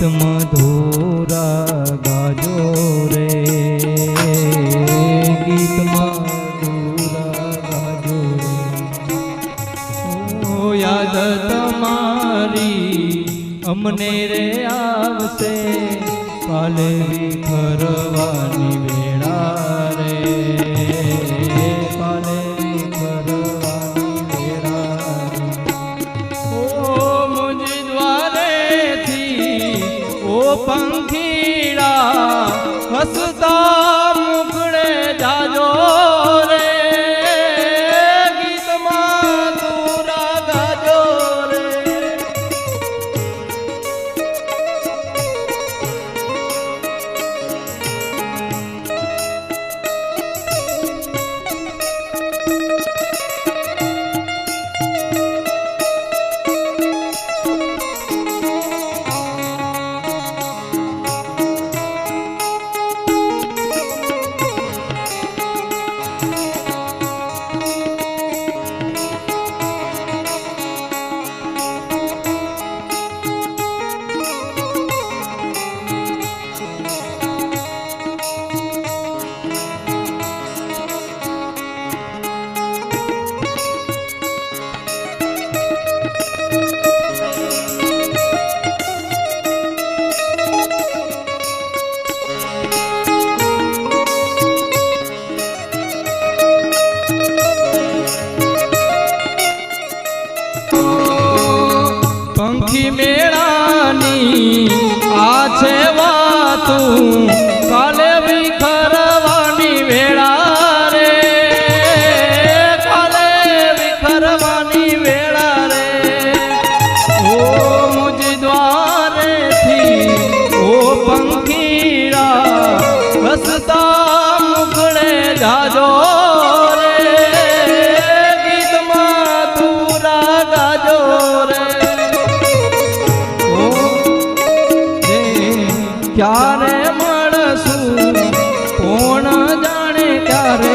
ગીત મધુરા ગાજો રે, ગીત મધુરા ગાજો રે. ઓ યાદ તમારી અમને રે આવશે, કાલે વિખરવાની વેળા રે, કાલે વિખરવાની વેળા રે. ઓ મુજ દ્વારેથી ઓ પંખીડા હસતા મુખડે જાજો રે, ગીતમાં તુરા ગાજો રે. પંખી મેળાની આ છે વાતું, કાલે વિખરવાની વેળા રે, કાલે વિખરવાની વેળા રે. ઓ મુજ દ્વારેથી ઓ પંખીડા હસતા મુખડે જાજો રે, ગીતમાં તુરા ગાજો રે. ક્યારે મળશું કોણ જાણે, ક્યારે